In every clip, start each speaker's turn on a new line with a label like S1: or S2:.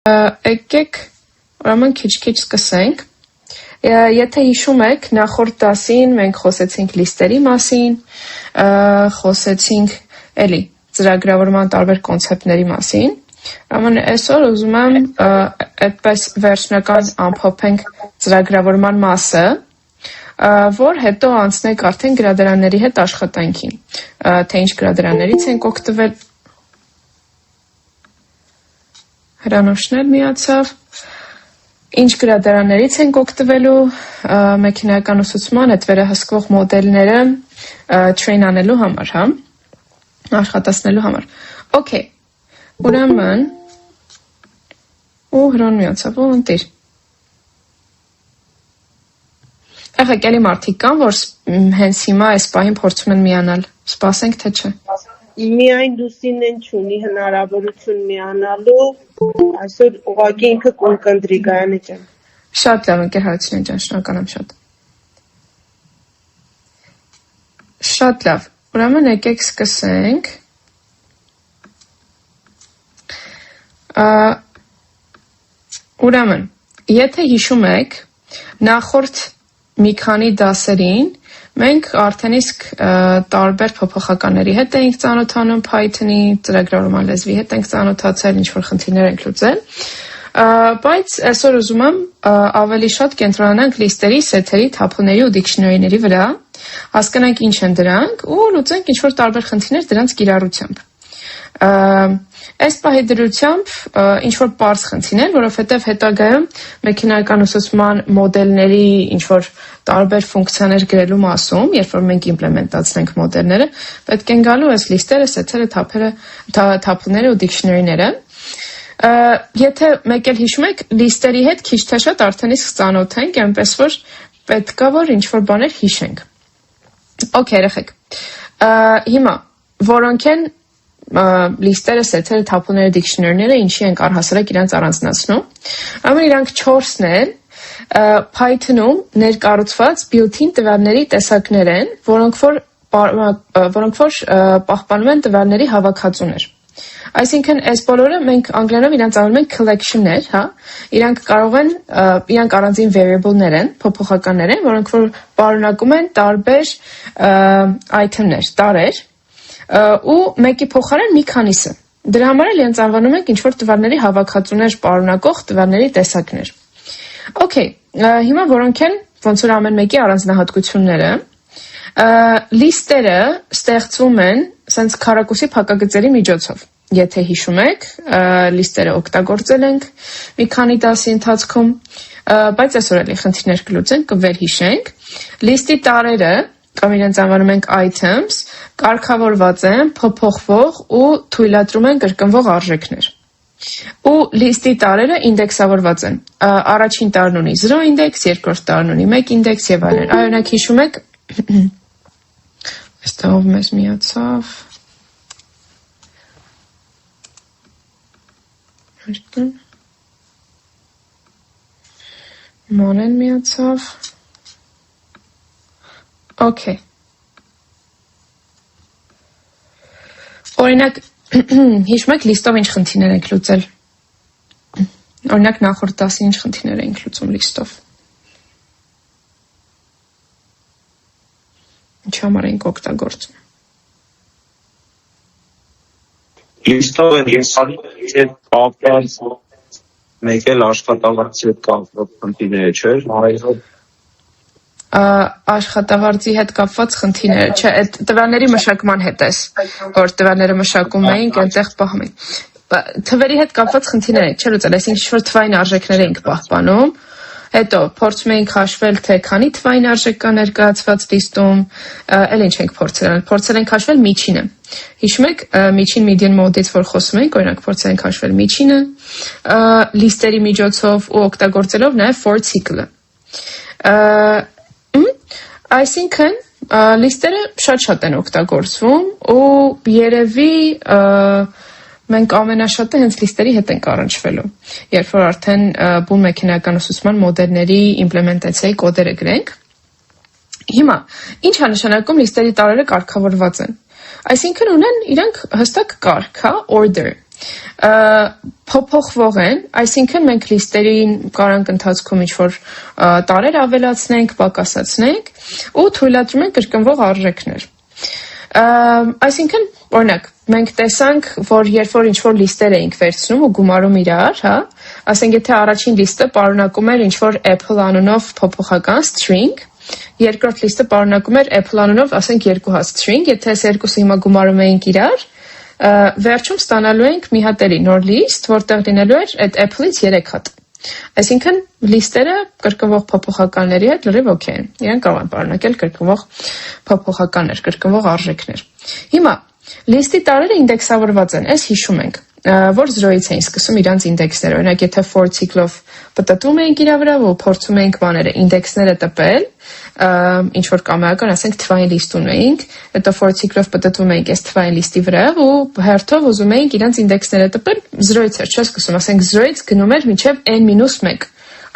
S1: Եկեք ուրեմն քիչ-քիչ սկսենք։ Եթե հիշում եք, նախորդ դասին մենք խոսեցինք լիստերի մասին, խոսեցինք էլի ծրագրավորման տարբեր կոնցեպտների մասին։ Ուրեմն այսօր ուզում եմ այդպես վերջնական ամփոփենք ծրագրավորման մասը, որ հետո անցնենք արդեն գրադարանների հետ աշխատանքին, թե ինչ գրադարաններից ենք օգտվել։ Հրանոշներ միացավ։ Ինչ գրադարաններից ենք օգտվելու մեքենայական ուսուցման այդ վերահսկվող մոդելները train անելու համար, հա, աշխատացնելու համար։ Okay, ուրեմն ու հրան միացավ, ու ընտիր։ Եղեք էլի մարդիկ կան, որ հենց հիմա այս պահին փորձում են միանալ, սպասենք թե չէ։
S2: Միայն Լուսինեն չունի հնարավորություն միանալու, այսօր ուղղակի ինքը կընտրի Գայանի ջան։
S1: Շատ լավ, ընկեր Հարությունյան ջան, շնորհակալ եմ շատ։ Շատ լավ, ուրեմն եկեք սկսենք։ Ուրեմն, եթե հիշում եք, նախորդ մի քանի դասերին մենք արդեն իսկ տարբեր փոփոխականների հետ ենք ծանոթանում Python-ի, ծրագրավորման լեզվի հետ ենք ծանոթացել, ինչ-որ խնդիրներ ենք լուծել, բայց այսօր ուզում եմ ավելի շատ կենտրոնանանք լիստերի, սեթերի, թափուների ու դիքշնարիների վրա, հասկանանք ինչ են դրանք ու լուծենք ինչ-որ տարբեր խնդիրներ դրանց կիրառությամբ։ Այս պահի դրությամբ ինչ-որ պարզ խնդիրներ, որովհետև հետագայում մեքենայական ուսուցման մոդելների ինչ-որ տարբեր ֆունկցիաներ գրելու մասում, երբ որ մենք իմպլեմենտացնենք մոդելները, պետք են գալու այս լիստերը, սեթերը, թափուները ու դիքշնարիները։ Եթե մեկ էլ հիշում եք, լիստերի հետ քիչ թե շատ արդեն իսկ ծանոթ ենք, այնպես որ պետք է որ ինչ-որ բաներ հիշենք։ Okay, երեխեք։ Հիմա որոնք են լիստերը, սեթերը, թափուները, դիքշնարիները, ինչի ենք առհասարակ իրանց առանձնացնում։ Ուրեմն իրանք 4-ն են Python-ում ներկառուցված built-in տվյալների տեսակներ են, որոնք որ պահպանում են տվյալների հավաքածուներ։ Այսինքն այս բոլորը մենք անգլերենով իրանց անվանում ենք collection-ներ, հա։ Իրանք առանձին variable-ներ են, փոփոխականներ են, որոնք որ պարունակում են տարբեր item-ներ, տարրեր, ու մեկի փոխարեն մի քանիսը։ Դրա համար էլ իրենց անվանում ենք ինչ-որ տվյալների հավաքածուներ պարունակող տվյալների տեսակներ։ Okay, հիմա որոնք են ոնց որ ամեն մեկի առանձնահատկությունները։ Լիստերը ստեղծվում են սենց քառակուսի փակագծերի միջոցով։ Եթե հիշում եք, լիստերը օգտագործել ենք մի քանի դասի ընթացքում, բայց այսօր էլի խնդիրներ կլուծենք, կվերհիշենք։ Լիստի տարրերը կամ իրենց անվանում ենք items, կարգավորված են, փոփոխվող ու թույլատրում են կրկնվող արժեքներ։ Ու լիստի տարրերը ինդեքսավորված են։ Առաջին տարրն ունի 0 ինդեքս, երկրորդ տարրն ունի 1 ինդեքս եւ այլն։ Օրինակ հիշում եք, այստեղով մեզ միացավ։ Մանեն միացավ։ Okay. Օրինակ, հիշում եք լիստով ինչ խնդիրներ ենք լուծել։ Օրինակ նախորդ դասի ինչ խնդիրներ ենք լուծում լիստով։ Ինչ համար ենք օգտագործում։
S3: Լիստով են հետ կապված մեկ էլ աշխատավարձի հետ կապված խնդիրները չէ։
S1: Աշխատավարձի հետ կապված խնդիրները, չէ, այդ տվյալների մշակման հետ էս, որ տվյալները մշակում էինք, այնտեղ պահում ենք։ Թվերի հետ կապված խնդիրներ ենք, չէ՞ լուծել, այսինքն ինչ-որ թվային արժեքներ ենք պահպանում, հետո փորձում էինք հաշվել, թե քանի թվային արժեք կա ներկայացված լիստում, էլ ինչ ենք փորձել ենք հաշվել միջինը։ Հիշում եք, միջին median mode-ից որ խոսում ենք, օրինակ փորձել ենք հաշվել միջինը, լիստերի միջոցով ու օգտագործելով նաև for cycle-ը։ Այսինքն լիստերը շատ են օգտագործվում ու երևի մենք ամենաշատը հենց լիստերի հետ ենք առնչվելու, երբ որ արդեն բուն մեքենայական ուսուցման մոդելների իմպլեմենտացիայի կոդերը գրենք։ Հիմա, ինչ է նշանակում լիստերի տարրերը կարգավորված են։ Այսինքն ունեն իրանք հստակ կարգ, հա, order։ փոփոխվող են, այսինքն մենք լիստերին կարանք ընթացքում ինչ-որ տարեր ավելացնենք, պակասացնենք ու թույլատրում ենք կրկնվող արժեքներ։ Այսինքն, օրինակ, մենք տեսանք, որ երբ որ ինչ-որ լիստեր էինք վերցնում ու գումարում իրար, հա, ասենք եթե առաջին լիստը պարունակում էր ինչ-որ Apple անունով փոփոխական string, երկրորդ լիստը պարունակում էր Apple անունով, ասենք 2 հատ string, եթե այս երկուսը հիմա գումարում էինք իրար, վերջում ստանալու ենք մի հատ էլի նոր լիստ, որտեղ լինելու էր այդ Apple-ից 3 հատ։ Այսինքն լիստերը կրկնվող փոփոխականների հետ լրիվ օքեյ են։ Իրենք կարող են պարունակել կրկնվող փոփոխականներ, կրկնվող արժեքներ։ Հիմա լիստի տարերը ինդեքսավորված են, այս հիշում ենք, որ 0-ից էին սկսում իրանց ինդեքսները։ Օրինակ, եթե for ցիկլով պտտում էինք իրա վրա ու փորձում էինք բաները, ինդեքսները տպել, ինչ որ կամայական, ասենք թվային լիստ ունեինք, հետո for ցիկլով պտտում էինք այս թվային լիստի վրա ու հերթով ուզում էինք իրանց ինդեքսները տպել, 0-ից էր չէ սկսում, ասենք 0-ից գնում էր մինչև n-1։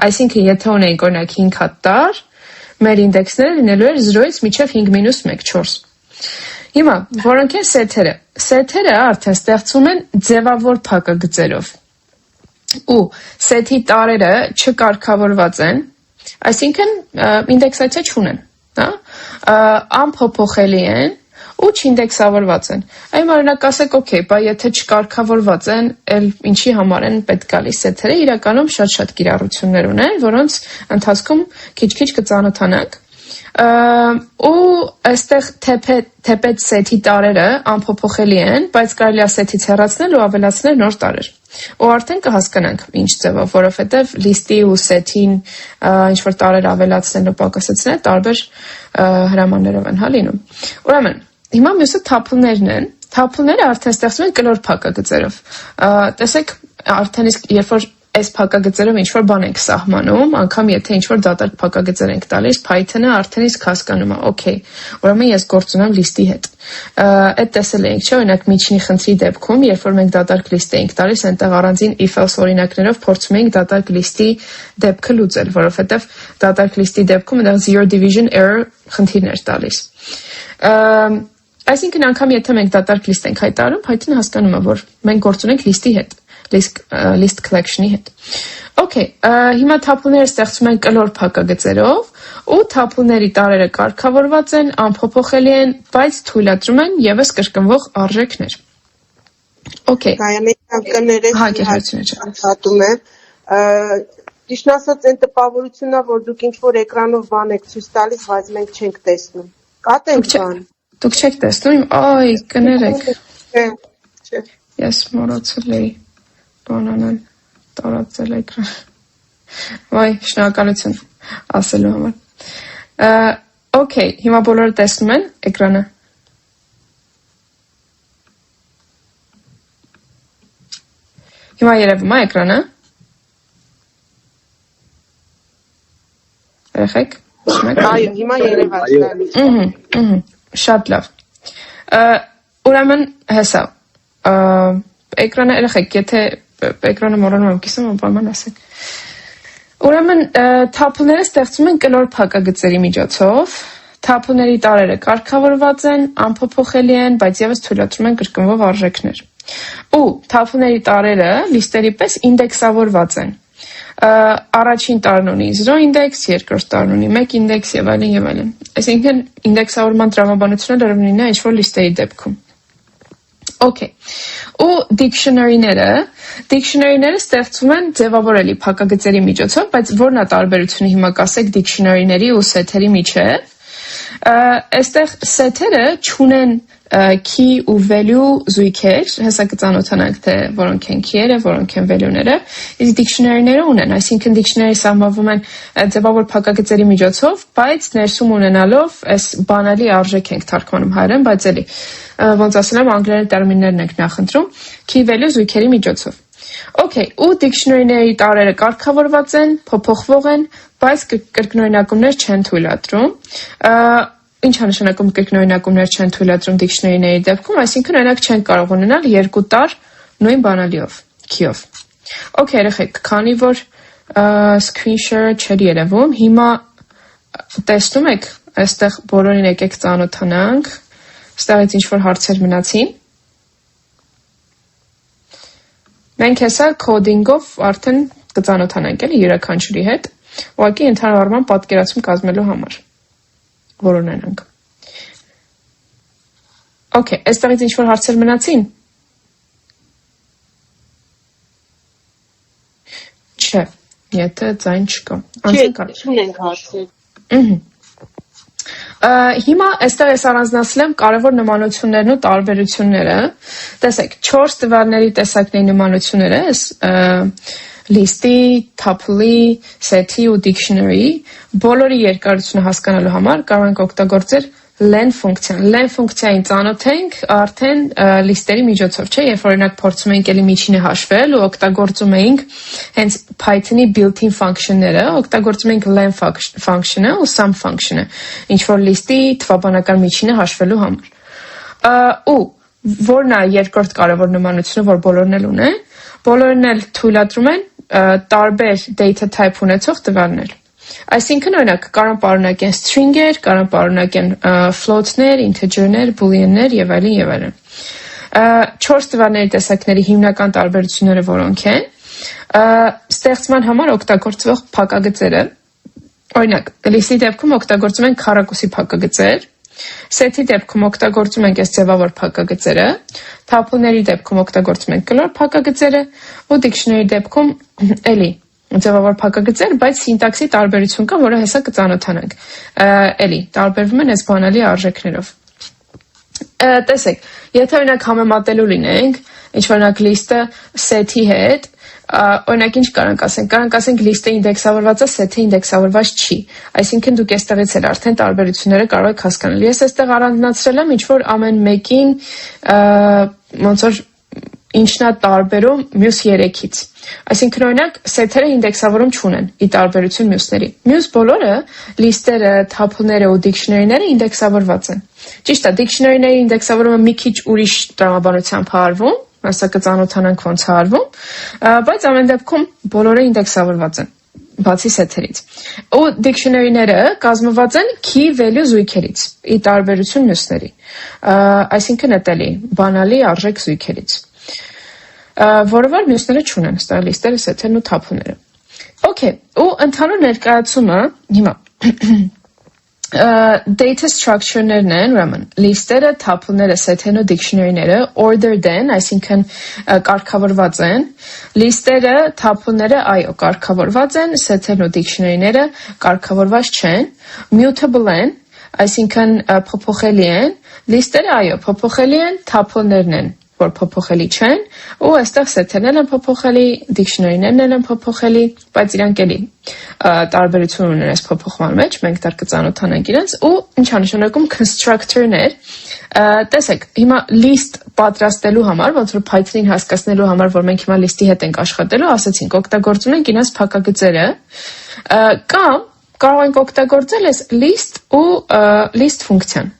S1: Այսինքն, եթե ունեինք օրինակ 5 հատ տար, մեր ինդեքսները լինելու էր 0-ից մինչև 5-1, 4։ Հիմա, որոնք են սեթերը։ Սեթերը արդեն ստեղծում են ձևավոր փակագծերով։ Ու սեթի տարերը չկարգավորված են, այսինքն ինդեքսացիա չունեն, հա? Անփոփոխելի են ու չինդեքսավորված են։ Այն օրինակ ասեք, օքեյ, բա եթե չկարգավորված են, էլ ինչի համար են պետք գալիս սեթերը, իրականում շատ կիրառություններ ունեն, որոնց ընթացքում քիչ-քիչ կծանոթանանք։ Ու այստեղ թեպետ սեթի տարերը անփոփոխելի են, բայց կարելի է սեթից հեռացնել ու ավելացնել նոր տարեր։ Ու արդեն կհասկանանք ինչ ձևով, որովհետև լիստի ու սեթին ինչ-որ տարեր ավելացնել ու պակասեցնել տարբեր հրամաններով են հա լինում։ Ուրեմն, հիմա մյուսը թափլներն են։ Թափլները արդեն ստեղծում են կլոր փակագծերով։ Տեսեք, արդեն իսկ երբ որ այս փակագծերով ինչ-որ բան ենք սահմանում, անգամ եթե ինչ-որ դատարկ փակագծեր ենք տալիս, Python-ը արդեն իսկ հասկանում է, օքեյ, ուրեմն ես գործ ունեմ լիստի հետ։ Այդ տեսել էինք, չէ՞, օրինակ միջինի խնդրի դեպքում, երբ որ մենք դատարկ լիստ էինք տալիս, այնտեղ առանձին if-else օրինակներով փորձում էինք դատարկ լիստի դեպքը լուծել, որովհետև դատարկ լիստի դեպքում այնտեղ zero division error խնդիրներ տալիս։ Այսինքն անգամ եթե մենք դատարկ լիստ ենք հայտարարում, Python-ը հասկանում է, որ մենք գործ ունենք լիստի հետ, list collection-ի հետ։ Okay, հիմա թափլները ստեղծում են կլոր փակագծերով ու թափլների տարերը կարգավորված են, անփոփոխելի են, բայց թույլատրում են եւս կրկնվող արժեքներ։ Okay.
S2: Հատում եմ։ Ճիշտ ասած, այն տպավորությունն է, որ դուք ինչ-որ էկրանով բան եք ցույց տալիս, բայց մենք չենք տեսնում։ Կատենք բան։
S1: Դուք չեք տեսնում, այ կներեք։
S2: Չէ։
S1: Ես մոռացել էի բանանել, տարածել էկրան։ Վայ, շնորհակալություն ասելու համար։ Okay, հիմա բոլորը տեսնում են էկրանը։ Հիմա երևում է էկրանը։ Երեխեք,
S2: այո, հիմա երևաց։
S1: Շատ լավ։ Ուրեմն հեսա։ Էկրանը երեխեք, եթե էկրանը մոռանում եմ կիսում, բանման ասեք։ Ուրեմն թափլները ստեղծում են կլոր փակագծերի միջոցով, թափլների տարերը կարգավորված են, անփոփոխելի են, բայց եւս թույլատրում են կրկնվող արժեքներ։ Ու թափլների տարերը լիստերի պես ինդեքսավորված են։ Առաջին տարն ունի 0 ինդեքս, երկրորդ տարն ունի 1 ինդեքս եւ այլն եւ այլն։ Այսինքն ինդեքսավորման տրամաբանությունը լրիվ է ինչ-որ լիստերի դեպքում։ Okay. Ու dictionary-ները ստեղծում են ձևավորելի փակագծերի միջոցով, բայց որն է տարբերությունը հիմա կասեք dictionary-ների ու set-երի միջև։ Այստեղ set-երը չունեն key ու value զույգեր, հեսա կծանոթանանք թե որոնք են key-երը, որոնք են value-ները, իսկ dictionary-ները ունեն, այսինքն dictionary սահմանվում են ձևավոր փակագծերի միջոցով, բայց ներսում ունենալով այս բանալի արժեք ենք թարգմանում հայերեն, բայց էլի ոնց ասել եմ անգլերեն տերմիններն ենք նախընտրում, key value զույգերի միջոցով։ Okay, ու dictionary-ների տարերը կարգավորված են, փոփոխվող են, բայց կրկնօրինակումներ չեն թույլատրում։ Ինչ է նշանակում կրկնօրինակումներ չեն թույլատրում dictionary-ների դեպքում, այսինքն օրինակ չեն կարող ունենալ երկու տար նույն բանալիով, key-ով։ Okay, երեխեք, քանի որ screen share չէր երևում, հիմա տեսնում եք, այստեղ բոլորին եկեք ծանոթանանք, ստեղից ինչ-որ հարցեր մնացին։ Մենք հեսա coding-ով արդեն կծանոթանանք էլի յուրաքանչյուրի հետ, ուղղակի ընդհանուր առմամբ պատկերացում կազմելու համար, որ ունենանք։ Okay, այստեղից ինչ-որ հարցեր մնացին։ Չէ, եթե ձայն չկա։
S2: Չունենք հարցեր։
S1: Հիմա այստեղ ես առանձնացրել եմ կարևոր նմանություններն ու տարբերությունները։ Տեսեք, 4 տվյալների տեսակների նմանությունները, list-ի, tuple-ի, set-ի ու dictionary-ի, բոլորի երկարությունը հասկանալու համար կարող ենք օգտագործել len ֆունկցիան։ Len ֆունկցիային ծանոթ ենք արդեն լիստերի միջոցով, չէ՞, երբ օրինակ փորձում ենք էլի միջինը հաշվել ու օգտագործում ենք հենց Python-ի built-in function-ները, օգտագործում ենք len function-ը ու sum function-ը, ինչ որ լիստի թվաբանական միջինը հաշվելու համար։ Ու որն է երկրորդ կարևոր նմանությունը, որ բոլորն էլ ունեն, բոլորն էլ թույլատրում են տարբեր data type ունեցող տվյալներ։ Այսինքն օրինակ կարող պարունակեն string-եր, կարող պարունակեն float-ներ, integer-ներ, boolean-ներ եւ այլն եւ այլն։ 4 տվյալների տեսակների հիմնական տարբերությունները որոնք են, ստեղծման համար օգտագործվող փակագծերը, օրինակ list-ի դեպքում օգտագործում ենք քառակուսի փակագծեր, set-ի դեպքում օգտագործում ենք այս ձևավոր փակագծերը, tuple-ների դեպքում օգտագործում ենք կլոր փակագծերը ու dictionary-ի դեպքում էլի ձևավոր փակագծեր, բայց սինտաքսի տարբերություն կա, որը հեսա կծանոթանանք։ Էլի, տարբերվում են այս բանալի արժեքներով։ Տեսեք, եթե օրինակ համեմատելու լինենք, ինչ օրինակ list-ը set-ի հետ, օրինակ ինչ կարանք ասենք, կարանք ասենք list-ը ինդեքսավորված է, set-ը ինդեքսավորված չի։ Այսինքն դուք այստեղից էլ արդեն տարբերությունները կարող եք հասկանալ։ Ես այստեղ առանձնացրել եմ ինչ որ ամեն մեկին ոնց որ ինչն է տարբերում մյուս 3-ից։ Այսինքն օրինակ set-երը ինդեքսավորում չունեն ի տարբերություն մյուսների։ Մյուս բոլորը list-երը, tuple-ները ու dictionary-ները ինդեքսավորված են։ Ճիշտ է, dictionary-ների ինդեքսավորումը մի քիչ ուրիշ տրամաբանությամբ է արվում, հեսա կծանոթանանք ոնց է արվում, բայց ամեն դեպքում բոլորը ինդեքսավորված են, բացի set-երից։ Ու dictionary-ները կազմված են key value զույգերից, ի տարբերություն մյուսների։ Այսինքն էտելի բանալի արժեք զույգերից։ Որը որ մյուսները չունեն, ստեղ լիստերը, set-երն ու tuple-ները։ Okay, ու ընդհանուր ներկայացումը հիմա data structure-ներն են, ուրեմն list-երը, tuple-ները, set-երն ու dictionary-ները ordered են, այսինքն կարգավորված են, list-երը, tuple-ները այո, կարգավորված են, set-երն ու dictionary-ները կարգավորված չեն, mutable են, այսինքն փոփոխելի են, list-երը այո, փոփոխելի են, tuple-ներն են որ փոփոխելի չեն, ու այստեղ set-երն են փոփոխելի, dictionary-ներն են փոփոխելի, բայց իրանք էլի տարբերություն ունեն այս փոփոխման մեջ, մենք դեռ կծանոթանանք իրենց, ու ինչ է նշանակում constructor-ներ։ Տեսեք, հիմա list պատրաստելու համար, ոնց որ Python-ին հասկացնելու համար, որ մենք հիմա list-ի հետ ենք աշխատելու, ասացինք, օգտագործում ենք իրենց փակագծերը, կամ կարող ենք օգտագործել այս list ու list ֆունկցիան,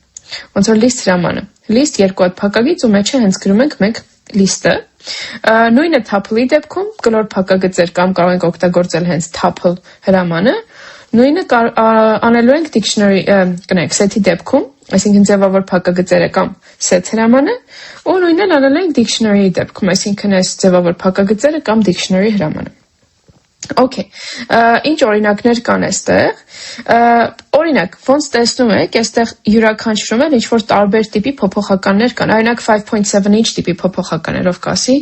S1: ոնց որ list հրամանը։ List երկու հատ փակագից ու մեջը հենց գրում ենք մենք list-ը։ Նույնը tuple-ի դեպքում կլոր փակագծեր կամ կարող ենք օգտագործել հենց tuple հրամանը։ Նույնը անելու ենք dictionary, կնայեք set-ի դեպքում, այսինքն ձևավոր փակագծերը կամ set հրամանը, ու նույնն անելու ենք dictionary-ի դեպքում, այսինքն այս ձևավոր փակագծերը կամ dictionary հրամանը։ Okay, ինչ օրինակներ կան այստեղ, օրինակ, ոնց տեսնում եք, այստեղ յուրաքանչյուրում էլ ինչ-որ տարբեր տիպի փոփոխականներ կան, օրինակ 5.7-inch տիպի փոփոխականներով կասի։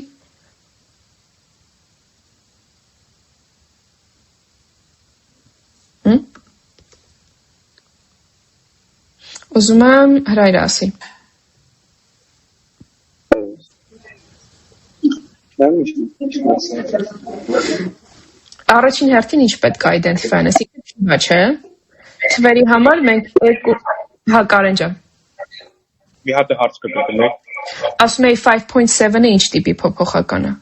S1: Ուզում եմ հրայր ասի։ Առաջին հերթին ինչ պետք է identify անես, ինչի չէ։ Թվերի համար մենք երկու Կարեն ջան։
S4: Մի հատ հարց կգտնեք։
S1: Ասում էի 5.7-ը ինչ տիպի փոփոխական է։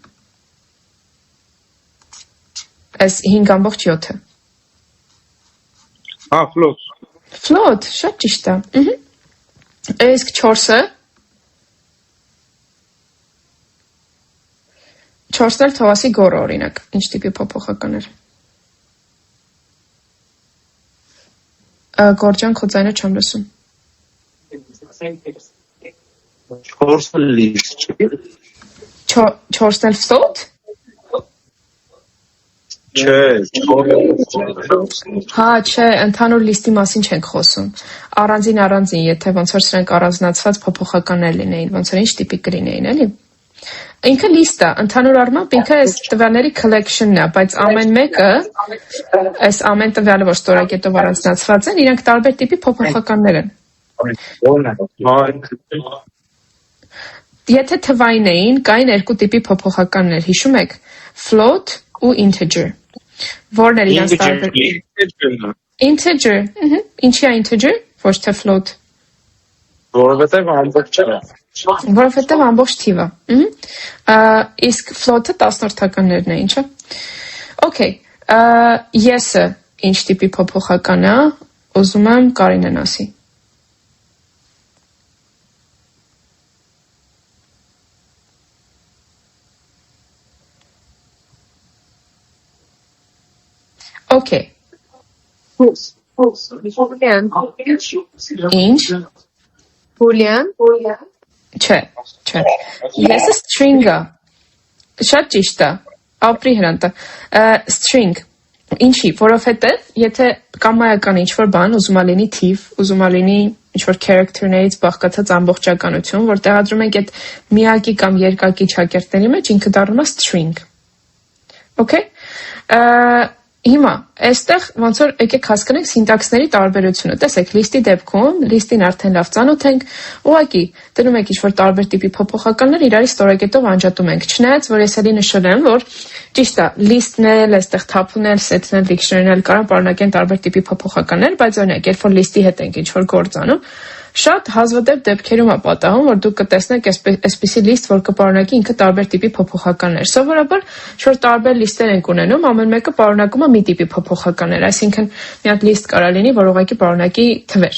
S1: Այս 5.7-ը։
S4: Float։
S1: Float, շատ ճիշտ է։ Իսկ 4-ը 4-ն էլ թվասի գորը օրինակ, ինչ տիպի փոփոխական էր։ Գորջան քո ձայնը չեմ լսում։
S3: 4-ը list չի։
S1: 4-ն էլ float։ Հա, չէ, ընդհանուր լիստի մասին չենք խոսում։ Առանձին, եթե ոնց որ սրանք առանձնացված փոփոխականներ լինեին, ոնց որ ինչ տիպի կլինեին, էլի։ Ինքը լիստ է, ընդհանուր առմամբ ինքը այս տվյալների collection-ն է, բայց ամեն մեկը, այս ամեն տվյալը, որ ստորակետով առանձնացված են, իրանք տարբեր տիպի փոփոխականներ են։ Եթե թվային էին, կային երկու տիպի փոփոխականներ, հիշում եք, float ու integer։ Որն էր իրանց տարբեր։ Integer, ինչի է integer, ոչ թե float։ Որովհետև ամբողջ թիվ է։ Իսկ float-ը տասնորդականներն է, ինչա։ Okay, եսը ինչ տիպի փոփոխական է, ուզում եմ Կարինեն ասի։ Okay. Ինչ։
S2: Boolean.
S1: Չէ։ Եսը string-ը։ Շատ ճիշտ է։ Ապրի հրանտը։ String։ Ինչի, որովհետև եթե կամայական ինչ-որ բան, ուզում է լինի թիվ, ուզում է լինի ինչ-որ character-ներից բաղկացած ամբողջականություն, որ տեղադրում ենք այդ միակի կամ երկակի չակերտների մեջ, ինքը դառնում է string։ Okay։ Հիմա, այստեղ ոնց որ եկեք հասկանանք սինտաքսների տարբերությունը։ Տեսեք, լիստի դեպքում, լիստին արդեն լավ ծանոթ ենք, ուղղակի դնում ենք ինչ-որ տարբեր տիպի փոփոխականներ, իրարի ստորակետով անջատում ենք։ Չնայած, որ ես էլի նշել եմ, որ ճիշտ է, լիստն էլ, այստեղ թափն էլ, սեթն էլ, դիքշներն էլ կարող պարունակեն տարբեր տիպի փոփոխականներ, բայց օրինակ, երբ որ լիստի հետ ենք ինչ-որ գործ անում, շատ հազվադեպ դեպքերում է պատահում, որ դուք կտեսնեք այսպիսի լիստ, որ կպարունակի ինքը տարբեր տիպի փոփոխականներ։ Սովորաբար, որ տարբեր լիստեր ենք ունենում, ամեն մեկը պարունակում է մի տիպի փոփոխականներ, այսինքն մի հատ լիստ կարող լինի, որ ուղղակի պարունակի թվեր։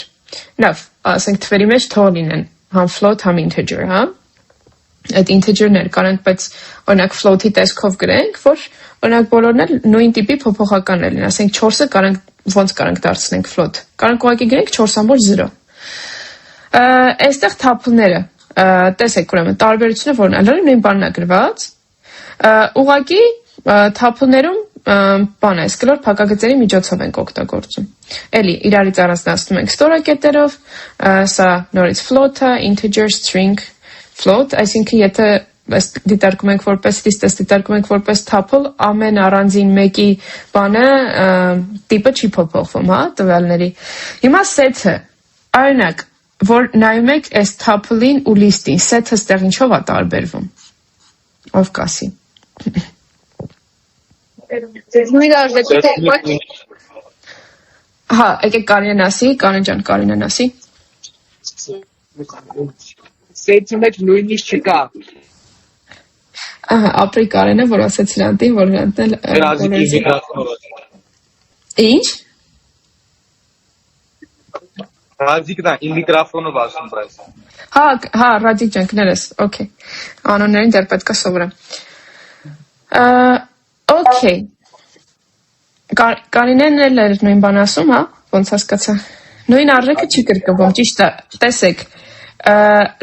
S1: Լավ, ասենք թվերի մեջ թող լինեն, համ float, համ integer, հա։ Այդ integer-ներ կարանք, բայց օրինակ float-ի տեսքով գրենք, որ օրինակ բոլորն էլ նույն տիպի փոփոխականներ լինեն, ասենք 4-ը կարանք ոնց կարանք դարձնենք float։ Կարանք ուղղակի գրենք 4.0։ Այստեղ թափլները, տեսեք ուրեմն, տարբերությունը որն է, նույն բանն է գրված, ուղղակի թափլներում բան է, կլոր փակագծերի միջոցով ենք օգտագործում։ Էլի, իրարից առանձնացնում ենք ստորակետերով, սա նորից float-ը, integer, string, float, այսինքն եթե դիտարկում ենք որպես list, դիտարկում ենք որպես թափլ, ամեն առանձին մեկի բանը տիպը չի փոփոխվում, հա, տվյալների։ Հիմա set-ը, օրինակ, որ նայում եք այս թափլին ու լիստին, set-ը ստեղ ինչով է տարբերվում։ Ով կասի։ Հա, եկեք Կարինեն ասի, Կարինեն ասի։
S5: Set-ի մեջ նույնիսկ չկա։
S1: Ահա, ապրի Կարինը, որ ասեց Հրանտին, որ Հրանտն էլ Ինչ։
S5: Ռադիկն է, միկրոֆոնով ասում բայց։
S1: Հա, Ռադիկ ջան, կներես, okay։ Անոններին դեռ պետք է սովորեմ։ Okay։ Կարինեն էլ էր նույն բան ասում, հա, ոնց հասկացա։ Նույն արժեքը չի կրկնվում, ճիշտ է, տեսեք,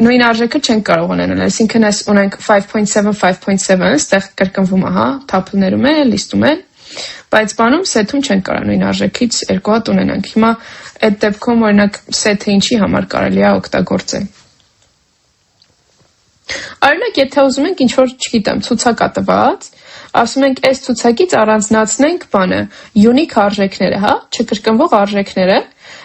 S1: նույն արժեքը չենք կարող ունենալ, այսինքն այս ունենք 5.7, 5.7, ստեղ կրկնվում է, հա, թափլներում է, լիստում է, բայց բանում set-ում չենք կարող նույն արժեքից երկու հատ ունենանք։ Հիմա այդ դեպքում օրինակ set-ը ինչի համար կարելի է օգտագործել։ Օրինակ, եթե ուզում ենք ինչ-որ, չգիտեմ, ցուցակ է տված, ասում ենք այս ցուցակից առանձնացնենք բանը, unique արժեքները, հա, չկրկնվող արժեքները,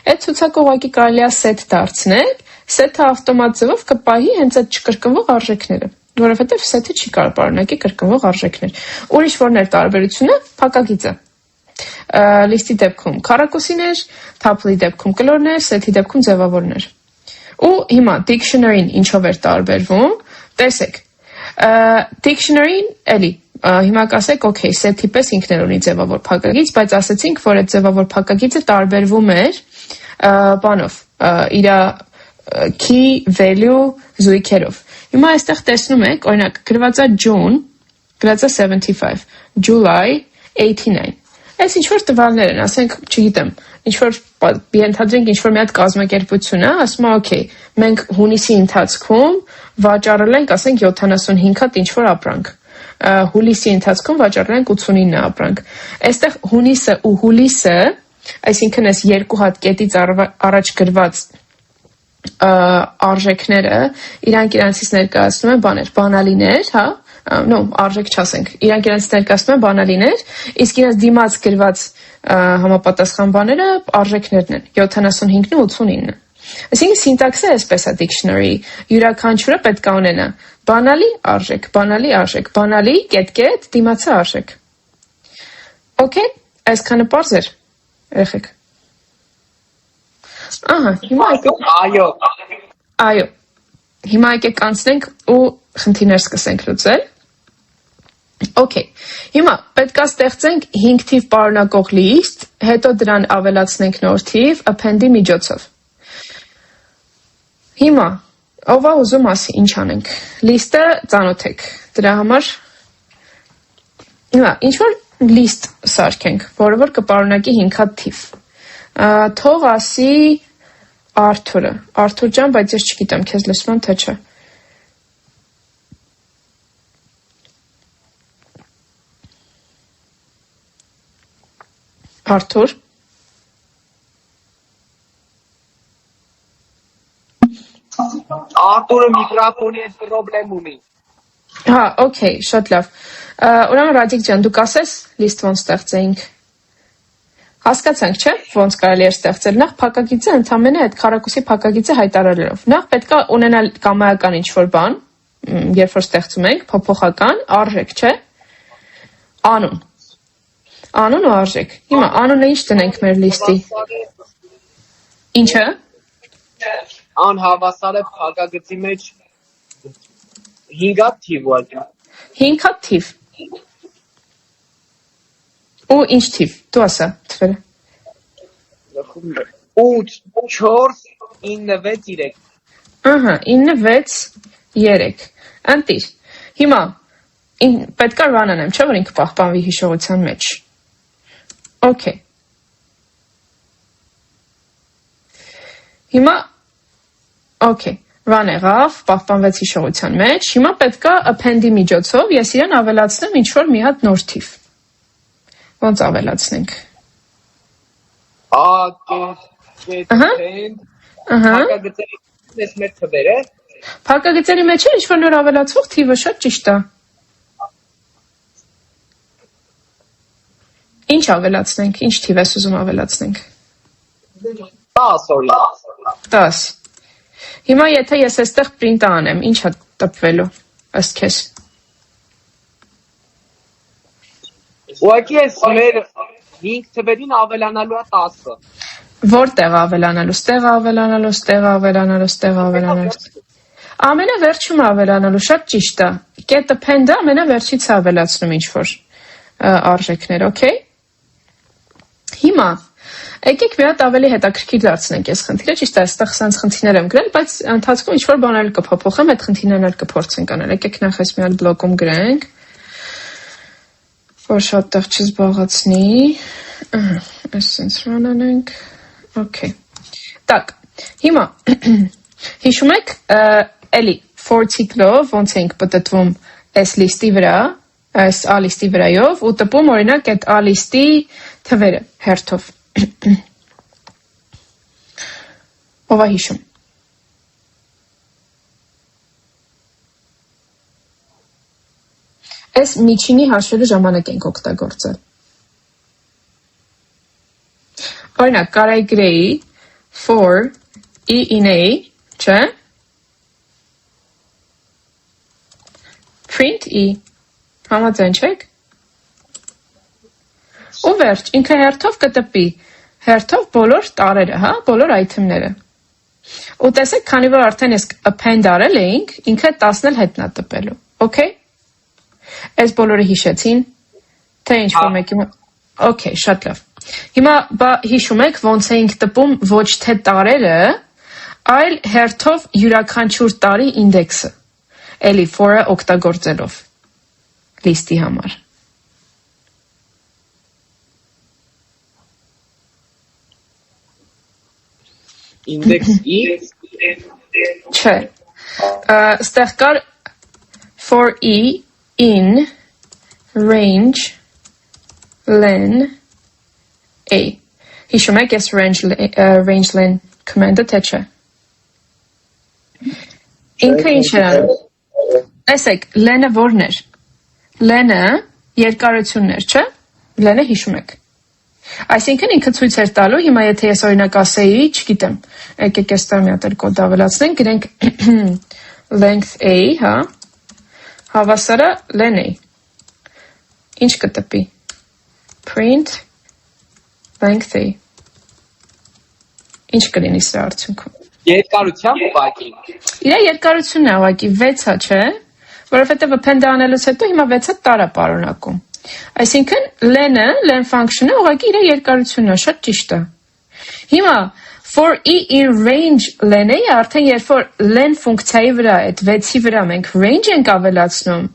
S1: այդ ցուցակը ուղղակի կարելի է set դարձնել, set-ը ավտոմատ ձևով կպահի հենց այդ չկրկնվող արժեքները, որովհետև set-ը չի կարող պարունակի կրկնվող արժեքներ։ Ուրիշ որն էր տարբերությունը, փակագիծը։ Լիստի դեպքում քառակուսիներ, թափլի դեպքում կլորներ, set-ի դեպքում ձևավորներ։ Ու հիմա dictionary-ին ինչով էր տարբերվում, տեսեք, dictionary-ին էլի, հիմա կասեք, okay, set-ի պես ինքն էլ ունի ձևավոր փակագիծ, բայց ասեցինք, որ այդ ձևավոր փակագիծը տարբերվում էր բանով, իր key, value, զույգերով։ Հիմա այստեղ տեսնում եք, օրինակ, գրված է June, գրված է 75, July 89։ Այս ինչ-որ տվյալներ են, ասենք, չգիտեմ, ինչ-որ ենթադրենք ինչ-որ մի հատ կազմակերպություն է, ասում է, okay, մենք հունիսի ընթացքում վաճառել ենք, ասենք 75 հատ ինչ-որ ապրանք։ հուլիսի ընթացքում վաճառել ենք 89 ապրանք։ Այստեղ հունիսը ու հուլիսը, այսինքն այս երկու հատ կետից առաջ գրված արժեքները իրանք իրանցից ներկայացնում են բաներ, բանալիներ, հա, արժեք չասենք, իրանք իրանցից ներկայացնում են բանալիներ, իսկ իրանց դիմաց գրված համապատասխան բաները արժեքներն են, 75-ն ու 89-ը։ Այսինքն սինտաքսը այսպես է dictionary, յուրաքանչյուրը պետք է ունենա բանալի արժեք, բանալի կետ, դիմացը արժեք։ Okay, այսքանը պարզ էր, երեխեք։ Ահա, հիմա այո, հիմա եկեք անցնենք ու խնդիրներ սկսենք լուծել։ Okay, հիմա պետք է ստեղծենք 5 թիվ պարունակող լիստ, հետո դրան ավելացնենք նոր թիվ append-ի միջոցով։ Հիմա, ով է ուզում ասի, ինչ անենք։ Լիստը ծանոթ եք, դրա համար հիմա ինչ-որ լիստ սարքենք, որը որ կպարունակի 5 հատ թիվ։ Թող ասի Արթուրը, Արթուր ջան, բայց ես չգիտեմ, քեզ լսում եմ, թե չէ։ Արթուր։
S5: Արտուրը միկրոֆոնի հետ պրոբլեմ ունի։
S1: Հա, okay, շատ լավ։ Ուրեմն Ռադիկ ջան, դուք ասես լիստ ոնց ստեղծեինք։ Հասկացանք, չէ՞, ոնց կարելի է ստեղծել։ Նախ փակագիծը ընդամենը այդ քառակուսի փակագիծը հայտարարելով։ Նախ պետք է ունենալ կամայական ինչ-որ բան, երբ որ ստեղծում ենք, փոփոխական, արժեք, չէ՞։ Անուն։ Անուն ու արժեք։ Հիմա անունը ինչ դնենք մեր լիստի։ Ինչը։
S5: Անհավասար է փակագծի մեջ 5 հատ թիվ ուղղակի։
S1: 5 հատ թիվ։ Ու ինչ թիվ, դու ասա, թվերը։
S5: 8, 4, 9, 6, 3։
S1: Ահա, 9, 6, 3։ Ընտիր, հիմա, պետք է run անեմ, չէ՞ որ ինքը պահպանվի հիշողության մեջ։ Okay։ Հիմա, okay, run եղավ, պահպանվեց հիշողության մեջ, հիմա պետք է append-ի միջոցով ես իրան ավելացնեմ ինչ-որ մի հատ նոր թիվ։ Ոնց ավելացնենք։ Փակագծերի մեջ է ինչ-որ նոր ավելացվող թիվը շատ ճիշտ է։ Ինչ ավելացնենք, ինչ թիվ ես ուզում ավելացնենք։
S5: 10, օրինակ։
S1: 10։ Հիմա եթե ես այստեղ print անեմ, ինչ է տպվելու, ըստ քեզ։
S5: Ուղղակի ես մեր 5 թվերին ավելանալու է 10-ը։
S1: Որտեղ ավելանալու, ստեղ ավելանալու։ Ամենավերջում ավելանալու, շատ ճիշտ է։ Get append-ը ամենավերջից է ավելացնում ինչ-որ արժեքներ, okay։ Հիմա, եկեք մի հատ ավելի հետաքրքիր դարձնենք այս խնդիրը, ճիշտ է, այստեղ սենց խնդիրներ եմ գրել, բայց ընթացքում ինչ-որ բան էլ կփոփոխեմ, այդ խնդիրներն էլ կփորձենք անել։ Եկեք նախ այս մի հատ բլոկում գրենք, որ շատ տեղ չզբաղացնի, այս սենց run անենք, okay։ Так, հիմա, հիշում եք, էլի, for ցիկլով ոնց ենք պտտվում այս լիստի վրա, այս A լիստի վրայով ու տպում օրինակ այդ A լիստի թվերը հերթով։ Ով է հիշում։ Այս միջինի հաշվելու ժամանակ ենք օգտագործել։ Օրինակ, կարայի գրեի for E in A, չէ՞։ Print E, համաձայն չեք։ Ու վերջ, ինքը հերթով կտպի, հերթով բոլոր տարերը, հա, բոլոր item-ները։ Ու տեսեք, քանի որ արդեն ես append արել էինք, ինքը 10-ն էլ հետն է տպելու, okay։ Այս բոլորը հիշեցին, թե ինչ-որ մեկի, okay, շատ լավ։ Հիմա հիշում եք, ոնց էինք տպում ոչ թե տարերը, այլ հերթով յուրաքանչյուր տարի ինդեքսը, էլի for-ը օգտագործելով լիստի համար։
S5: Index E
S1: Չէ, ստեղ կար for E in range len a Հիշում եք այս range len command-ը թե չէ։ Ինքը ինչ էր անում։ Տեսեք, len-ը որն էր։ Len-ը երկարությունն էր, չէ՞։ Len-ը հիշում եք։ Այսինքն ինքը ցույց էր տալու, հիմա եթե ես օրինակ ասեի, չգիտեմ, եկեք այստեղ մի հատ էլ կոդ ավելացնենք, գրենք length a, հա, հավասարը len a։ Ինչ կտպի։ Print length a։ Ինչ կլինի սրա արդյունքում։
S5: Երկարությամբ ուղղակի։
S1: Իր երկարությունն է ուղղակի 6-ա, չէ՞, որովհետև append անելուց հետո հիմա 6-ը տար է պարունակում։ Այսինքն len function-ը ուղղակի իր երկարությունն է, շատ ճիշտ է։ Հիմա for e in range len-ը արդեն երբ որ len ֆունկցիայի վրա, այդ 6-ի վրա մենք range ենք ավելացնում,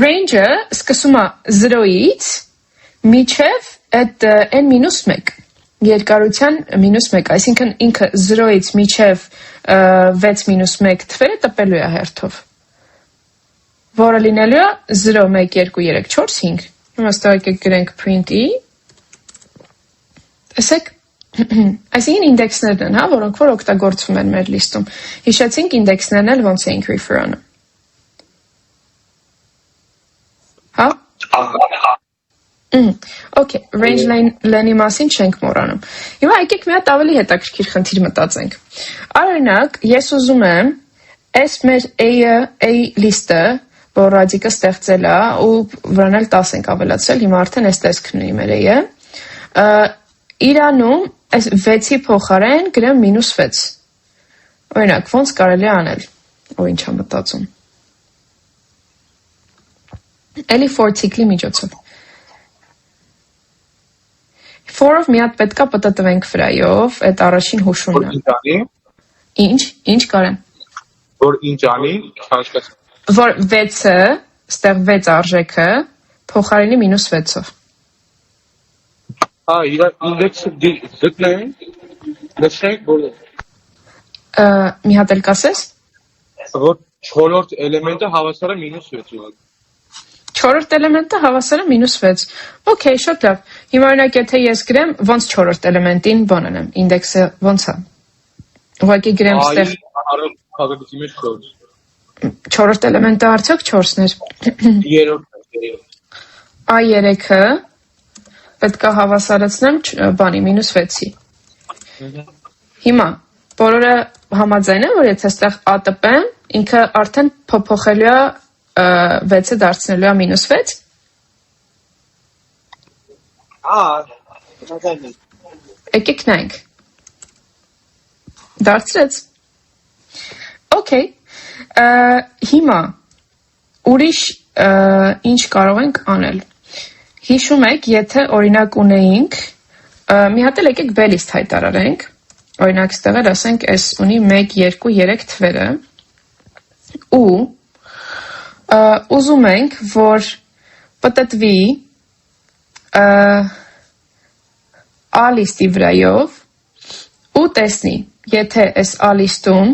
S1: range-ը սկսում է 0-ից մինչև այդ n-1 երկարության -1, այսինքն ինքը 0-ից մինչև 6-1 թվերը տպելու է հերթով, որը լինելու է 0, 1, 2, 3, 4, 5։ Հիմա ստեղեկեք գրենք print e, տեսեք, այսինքն ինդեքսներն են, հա, որոնք որ օգտագործվում են մեր լիստում։ Հիշեցինք ինդեքսներն էլ ոնց էինք refer անում։ Հա։ Okay, range len-ի մասին չենք մոռանում։ Հիմա եկեք մի հատ ավելի հետաքրքիր խնդիր մտածենք։ Օրինակ, ես ուզում եմ այս մեր a լիստը, որ ռադիկը ստեղծել է ու վրան էլ 10 ենք ավելացրել, հիմա արդեն այս տեսքն ունի մեր a-ը, իրանում այս 6-ի փոխարեն գրեմ -6։ Օրինակ, ոնց կարելի է անել, ու ինչ եմ մտածում։ Էլի for ցիկլի միջոցով։ For-ով մի հատ պետքա պտտվենք վրայով, այդ առաջին հուշումն է։ Ինչ կարեն։
S4: Որ ինչ անի, չհասկացա։
S1: Որ 6-ը, ստեղ 6 արժեքը, փոխարինի -6-ով։
S4: Իր ինդեքսը դիտնենք, լսենք, որ
S1: Մի հատ էլ կասես։
S4: որ 4-րդ էլեմենտը հավասար է -6-ի։
S1: 4-րդ էլեմենտը հավասար է -6։ Okay, շատ լավ։ Հիմա օրինակ եթե ես գրեմ, ոնց 4-րդ էլեմենտին բան անեմ, ինդեքսը ոնց է։ Ուղղակի գրեմ ստեղ
S4: Քաղաքացի մեջ 4։
S1: 4-րդ էլեմենտը արդյոք 4-ն էր։
S4: 3-րդ։
S1: A3-ը պետք է հավասարացնեմ բանի -6-ի։ Հիմա բոլորը համաձայն են, որ եթե այստեղ A տպեմ, ինքը արդեն փոփոխելու է 6-ը դարձնելու է -6։
S5: Համաձայն եմ։
S1: Եկեք նայենք։ Դարձրեց։ Okay։ Հիմա ուրիշ ինչ կարող ենք անել։ Հիշում եք, եթե օրինակ ունեինք, մի հատ էլ եկեք B-list հայտարարենք, օրինակ ստեղ էլ ասենք S ունի 1, 2, 3 թվերը, ու ուզում ենք, որ պտտվի A-list-ի վրայով ու տեսնի, եթե այս A-list-ում,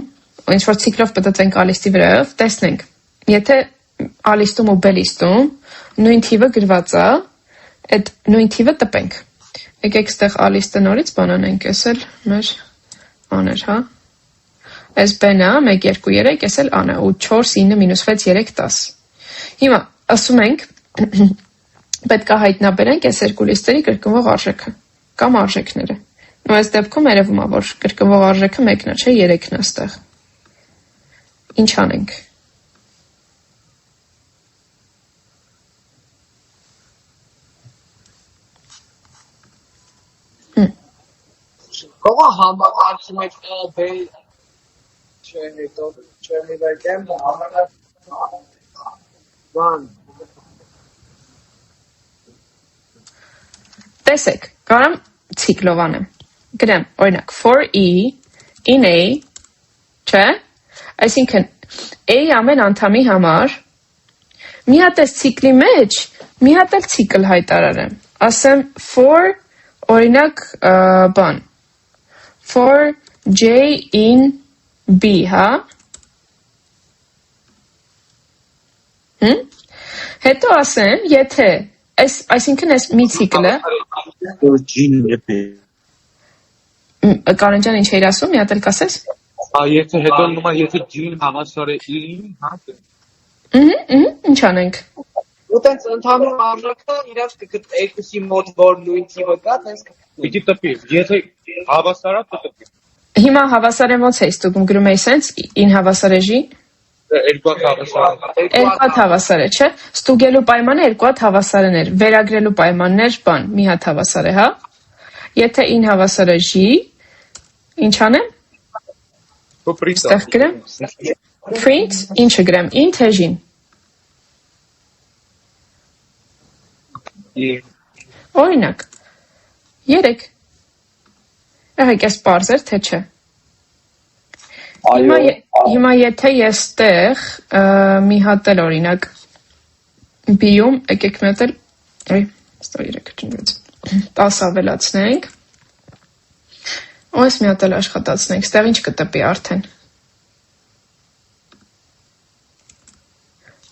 S1: ինչ որ ցիկլով պտտվենք A-list-ի վրայով, տեսնենք, եթե A-list-ում ու B-list-ում նույն թիվը գրված է, այդ նույն թիվը տպենք։ Եկեք ստեղ A-list-ը նորից բան անենք, այս էլ մեր աներ, հա։ Այս B-ն է, 1, 2, 3, այս էլ A-ն է, ու 4, 9, -6, 3, 10։ Հիմա ասում ենք, պետք է հայտնաբերենք այս երկու լիստերի կրկնվող արժեքը կամ արժեքները։ Ու այս դեպքում երևում է, որ կրկնվող արժեքը 1-ն է, չէ, 3-ն է ստեղ։ Ինչ անենք։
S5: Կողա համակարգի մեջ A, B չէ, հետո չմիվարկեմ բան։
S1: Տեսեք, կարամ ցիկլով անեմ։ Գրեմ, օրինակ, for E in A, չէ, այսինքն A ամեն անդամի համար, մի հատ այս ցիկլի մեջ, մի հատ էլ ցիկլ հայտարարեմ, ասեմ for, օրինակ, բան, for J in B, հա, Հետո ասեմ, եթե այսինքն այս մի ցիկլը
S3: Ջին եփի։
S1: Կարեն ջան, ինչ էիր ասում, մի հատ էլ կասես։
S4: Եթե հետո նոմա եթե ջին հավասար է in, հա։
S1: Ինչ անենք։
S5: Ու տենց ընդհանուր արժեքը իրաց երկուսի մոտ որ նույն տիպը կա, տենց
S4: Պիտի տպի, եթե հավասար է, տպի։
S1: Հիմա հավասար է ոնց էի ստուգում, գրում էի սենց, in հավասար է j։
S4: Երկու հավասար է։
S1: Երկու հատ հավասար է, չէ՞։ Ստուգելու պայմանը երկու հատ հավասարն էր, վերագրելու պայմաններ, բան, մի հատ հավասար է, հա։ Եթե in հավասար է j, ինչ անեմ։ Ստեղ գրեմ։ Print, ինչը գրեմ, in թե j-ին։ Օրինակ, 3։ Եղեք ես պարզ էր, թե չէ։ Հիմա եթե ես տեղ մի հատ էլ օրինակ B-ում, եկեք մի հատ էլ 10 ավելացնենք, ու ես մի հատ էլ աշխատացնենք, ստեղ ինչ կտպի արդեն։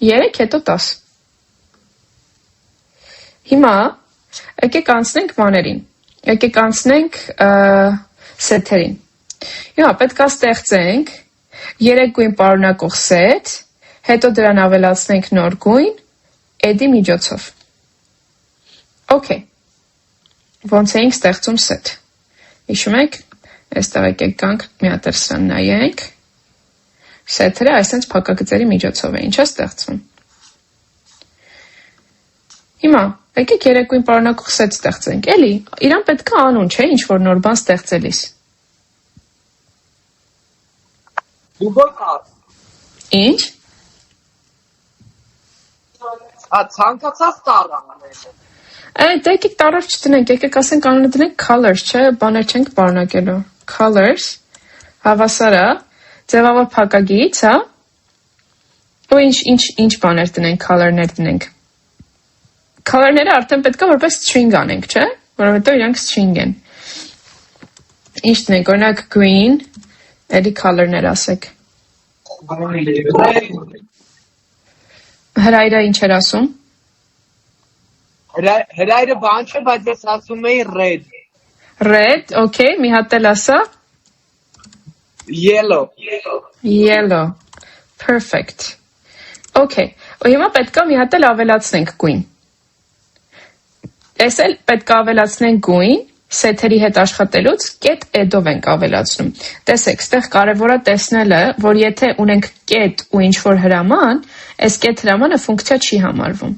S1: 3 հետո 10։ Հիմա եկեք անցնենք մաներին, եկեք անցնենք սեթերին։ Հիմա պետք է ստեղծենք 3 գույն պարունակող սեթ, հետո դրան ավելացնենք նոր գույն, add-ի միջոցով։ Okay։ Ոնց էինք ստեղծում սեթ։ Հիշում եք, այստեղ եկեք գանք մի հատ էլ սրան նայենք։ Սեթերը այսպես փակագծերի միջոցով է, ինչ է ստեղծվում։ Հիմա եկեք 3 գույն պարունակող սեթ ստեղծենք, էլի, իրան պետք է անուն, չէ, ինչ որ նոր բան ստեղծելիս։
S5: Դուբոլ կար։
S1: Ինչ։
S5: Ցանկացած տառ անել։
S1: Դե եկեք տառով չտնենք, եկեք ասենք անունը դնենք colors, չէ, բաներ չենք պարունակելու։ Colors, հավասար է, ձևավոր փակագիծ, հա։ Ու ինչ բաներ տնենք, color-ներ տնենք։ Color-ները արդեն պետք է որպես string անենք, չէ, որովհետև իրանք string են։ Ինչ տնենք, օրինակ green, էլի color-ներ ասեք։ Հրայրը ինչ էր ասում։
S5: Հրայրը բան չէ, բայց ես ասում էի red։
S1: Red, okay, մի հատ էլ ասա։ Yellow, perfect։ Okay, ու հիմա պետք է մի հատ էլ ավելացնենք գույն։ Այս էլ պետք է ավելացնենք գույն, սեթերի հետ աշխատելուց կետ add-ով ենք ավելացնում։ Տեսեք, ստեղ կարևոր է տեսնելը, որ եթե ունենք կետ ու ինչ-որ հրաման, այս կետ հրամանը ֆունկցիա չի համարվում։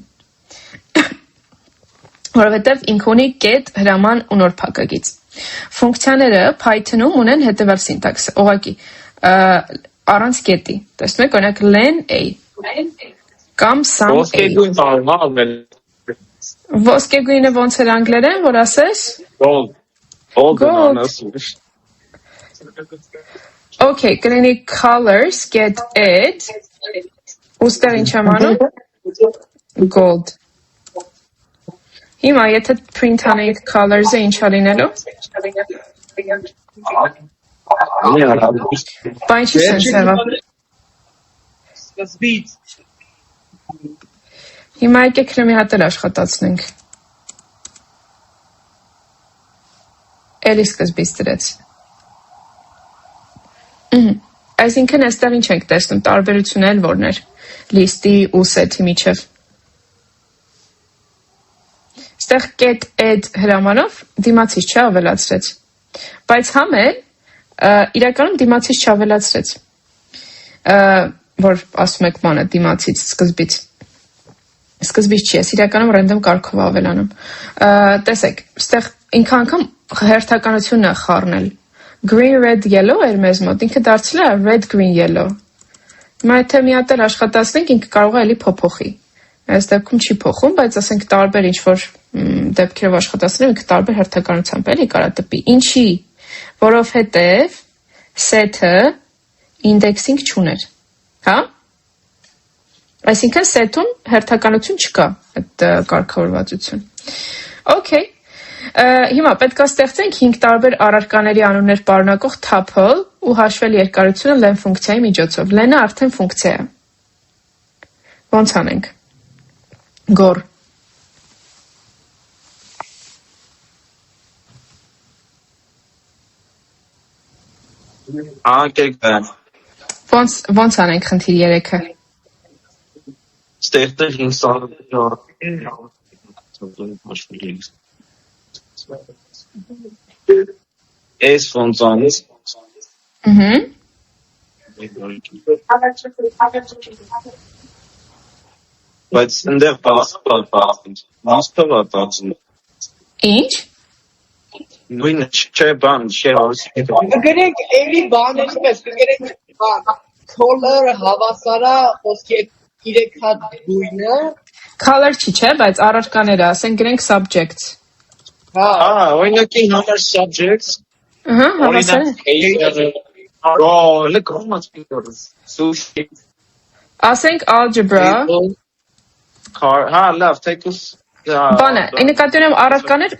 S1: Որովհետև ինքը ունի կետ հրաման ու նոր փակագիծ։ Ֆունկցիաները Python-ում ունեն հետևյալ սինտաքսը, ուղղակի առանց կետի։ Տեսնում եք, օրինակ len a կամ sum a։ Ոսկե գույնը ոնց էր անգլերեն, որ ասես։ Gold։ Okay, կլինի colors get add, ուստեղ ինչ եմ անում։ Gold։ Հիմա եթե print անենք colors-ը ինչա լինելու։ Բա ինչի սենց եղավ։
S5: Սկզբից։
S1: Հիմա եկեք մի հատ էլ աշխատացնենք։ Էլի սկզբից դրեց։ Այսինքն այստեղ ինչ ենք տեսնում, տարբերությունը էլ որն էր, լիստի ու սեթի միջև։ Այստեղ get add հրամանով դիմացից չավելացրեց, բայց համ էլ իրականում դիմացից չավելացրեց, որ ասում եք բանը դիմացից սկզբից չի, ես իրականում random կարգով ավելանում։ Տեսեք, այստեղ ինքը անգամ հերթականությունն է խառնել։ Green, red, yellow էր մեզ մոտ, ինքը դարձել է red, green, yellow։ Հիմա եթե մի հատ էլ աշխատացնենք, ինքը կարող է էլի փոփոխի։ Այս դեպքում չի փոխում, բայց ասենք տարբեր ինչ-որ դեպքերով աշխատացնեմ, ինքը տարբեր հերթականությամբ էլի կարա տպի։ Ինչի, որովհետև set-ը indexing չուներ, հա։ Այսինքն set-ում հերթականություն չկա, այդ կարգավորվածություն։ Okay, հիմա պետք է ստեղծենք 5 տարբեր առարկաների անուններ պարունակող tuple ու հաշվել երկարությունը len ֆունկցիայի միջոցով։ Len-ը արդեն ֆունկցիա է։ Ոնց անենք։ Գոր։
S3: Անկերկան։
S1: Ոնց անենք խնդիր 3-ը։
S3: Ստեղտեղ ինստան։ Էս ֆոնցանից։ Բայց ընդեղ բասպատացում։
S1: Ինչ։
S3: Նույնը չէ բան, չէ
S5: Գրենք էլի բաների պես, գրենք բան, color հավասարա խոսքի 3 հատ գույնը։
S1: Color չի չէ, բայց առարկաները, ասենք գրենք subjects։
S3: Օրինակի համար subjects։
S1: Հավասար է։
S3: Look how much people. Sushi.
S1: Ասենք algebra։
S3: Լավ, take us.
S1: Բանը, այն նկատի ունեմ առարկաներ,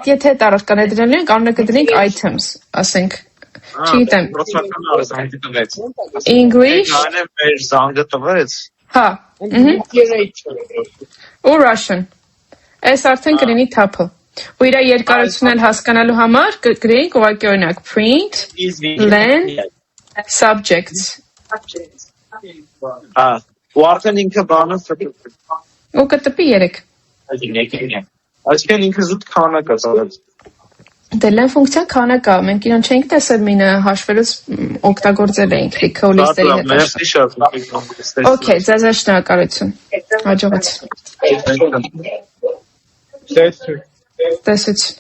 S1: եթե այդ առարկաներ դրել ենք, անունը կդնենք items, ասենք, չգիտեմ, English,
S3: մեր զանգը տվեց։
S1: հա,
S5: Literature։
S1: ու Russian, այս արդեն կլինի թափը, ու իրա երկարությունն էլ հասկանալու համար գրենք ուղղակի օրինակ print, len, subjects,
S3: ու արդեն ինքը բանը
S1: ու կտպի 3,
S3: այսքան ինքը զուտ քանակ է ծավալ։
S1: դե len ֆունկցիան քանակ է, մենք իրան չենք տեսել մինը հաշվելուց օգտագործել էինք լիքը ու լիստերի հետ։ Okay, ձեզ շնորհակալություն, հաջողություն։
S4: Տեսություն։
S1: Տեսություն։